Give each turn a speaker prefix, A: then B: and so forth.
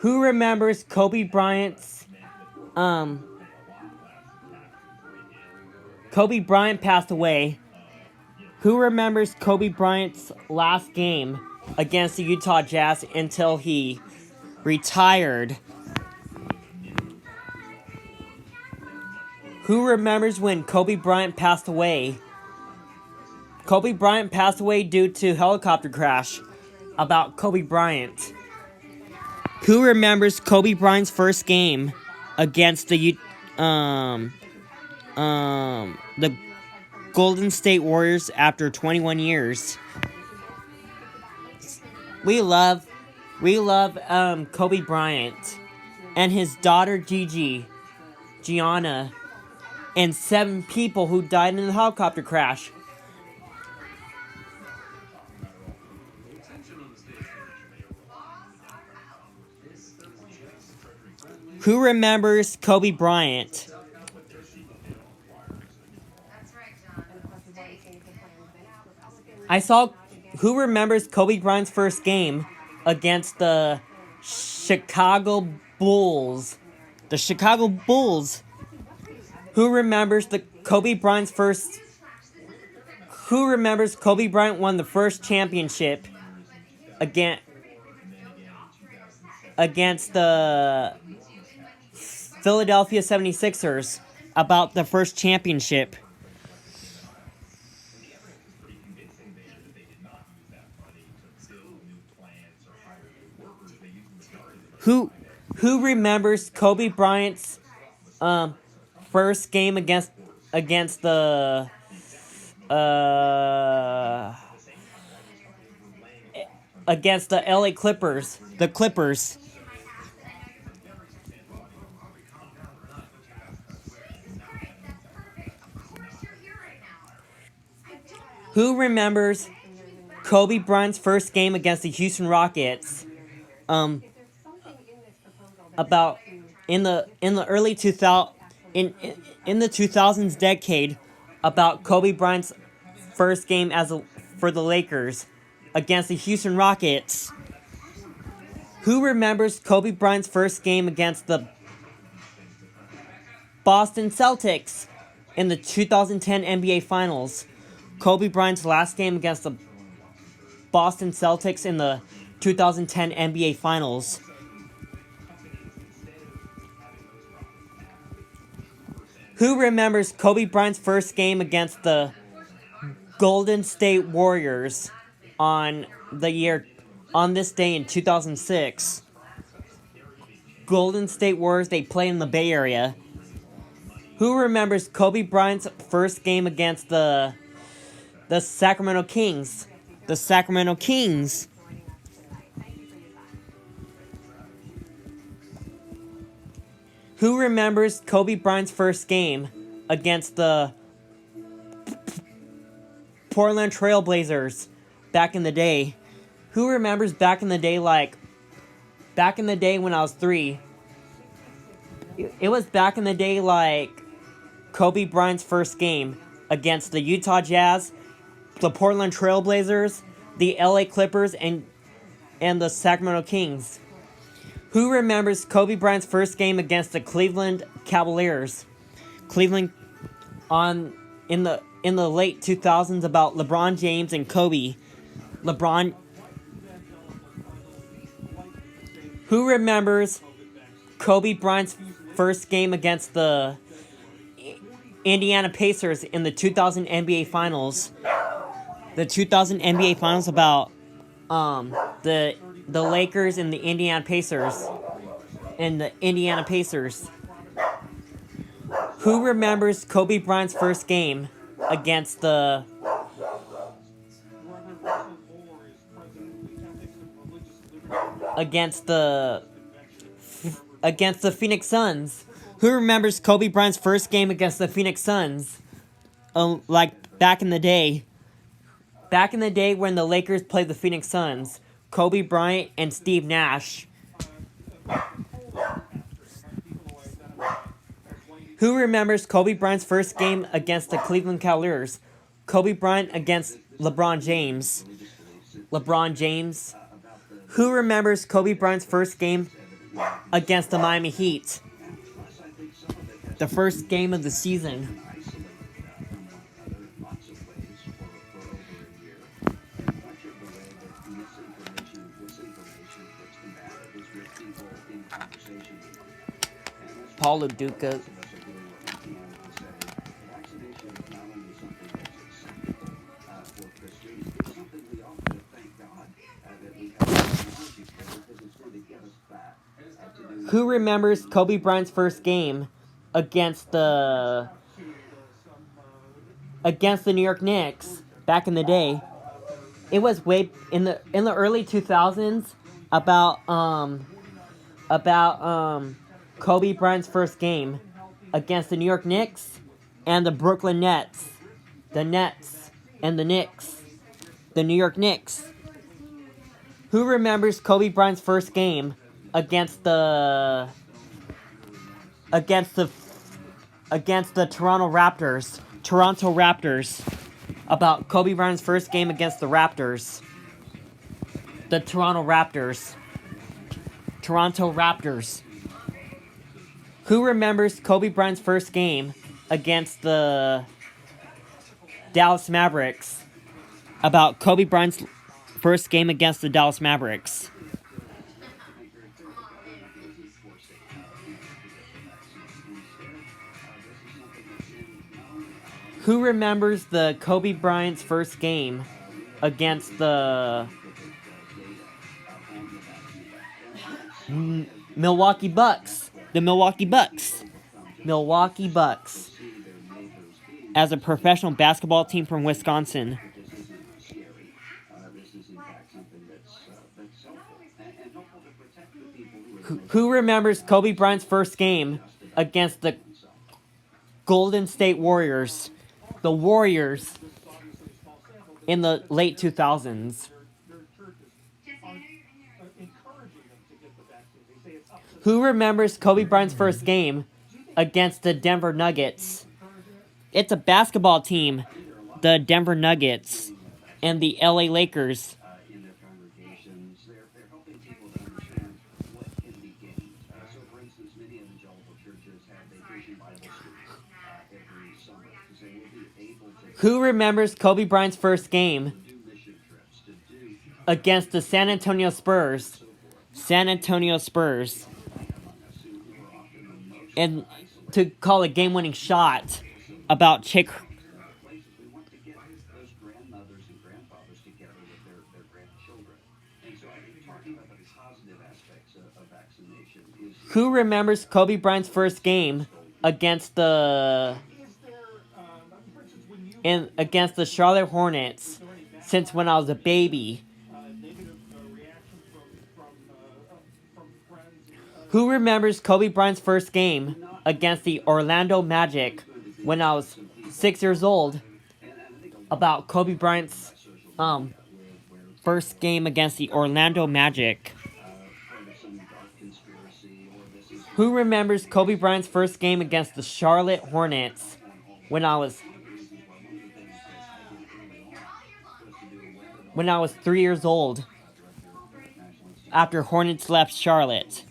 A: Who remembers Kobe Bryant's Kobe Bryant passed away. Who remembers Kobe Bryant's last game against the Utah Jazz until he retired? Who remembers when Kobe Bryant passed away? Kobe Bryant passed away due to helicopter crash. About Kobe Bryant. Who remembers Kobe Bryant's first game against the Golden State Warriors after 21 years? We love Kobe Bryant and his daughter Gianna, and 7 people who died in the helicopter crash. Who remembers Kobe Bryant? Who remembers Kobe Bryant's first game against the Chicago Bulls? The Chicago Bulls. Who remembers Kobe Bryant won the first championship against the Philadelphia 76ers? About the first championship. Who remembers Kobe Bryant's first game against the LA Clippers? The Clippers. Who remembers Kobe Bryant's first game against the Houston Rockets? About in the early 2000s in the 2000s decade, about Kobe Bryant's first game for the Lakers against the Houston Rockets. Who remembers Kobe Bryant's first game against the Boston Celtics in the 2010 NBA Finals? Kobe Bryant's last game against the Boston Celtics in the 2010 NBA Finals. Who remembers Kobe Bryant's first game against the Golden State Warriors on this day in 2006? Golden State Warriors, they play in the Bay Area. Who remembers Kobe Bryant's first game against the Sacramento Kings? The Sacramento Kings. Who remembers Kobe Bryant's first game against the Portland Trail Blazers back in the day? Who remembers back in the day when I was 3? It was back in the day like Kobe Bryant's first game against the Utah Jazz, the Portland Trail Blazers, the LA Clippers, and the Sacramento Kings. Who remembers Kobe Bryant's first game against the Cleveland Cavaliers? Cleveland in the late 2000s, about LeBron James and Kobe. Who remembers Kobe Bryant's first game against the Indiana Pacers in the 2000 NBA Finals? The 2000 NBA Finals, about the Lakers and the Indiana Pacers. Who remembers Kobe Bryant's first game against the Phoenix Suns? Who remembers Kobe Bryant's first game against the Phoenix Suns? Like back in the day. Back in the day when the Lakers played the Phoenix Suns. Kobe Bryant and Steve Nash. Who remembers Kobe Bryant's first game against the Cleveland Cavaliers? Kobe Bryant against LeBron James. Who remembers Kobe Bryant's first game against the Miami Heat. The first game of the season. Paulo Duca. Who remembers Kobe Bryant's first game against the New York Knicks back in the day? It was way in the early 2000s about Kobe Bryant's first game against the New York Knicks and the Brooklyn Nets. The Nets and the Knicks. The New York Knicks. Who remembers Kobe Bryant's first game against the Toronto Raptors? Toronto Raptors. About Kobe Bryant's first game against the Raptors. The Toronto Raptors. Toronto Raptors. Who remembers Kobe Bryant's first game against the Dallas Mavericks? About Kobe Bryant's first game against the Dallas Mavericks. Who remembers the Kobe Bryant's first game against the Milwaukee Bucks? The Milwaukee Bucks. Milwaukee Bucks. As a professional basketball team from Wisconsin. Who remembers Kobe Bryant's first game against the Golden State Warriors? The Warriors in the late 2000s. Who remembers Kobe Bryant's first game against the Denver Nuggets? It's a basketball team, the Denver Nuggets and the LA Lakers. Who remembers Kobe Bryant's first game against the San Antonio Spurs? San Antonio Spurs. And to call a game-winning shot about Chick. Who remembers Kobe Bryant's first game against the Charlotte Hornets since when I was a baby? Who remembers Kobe Bryant's first game against the Orlando Magic when I was 6 years old? About Kobe Bryant's first game against the Orlando Magic. Who remembers Kobe Bryant's first game against the Charlotte Hornets when I was 3 years old? After Hornets left Charlotte.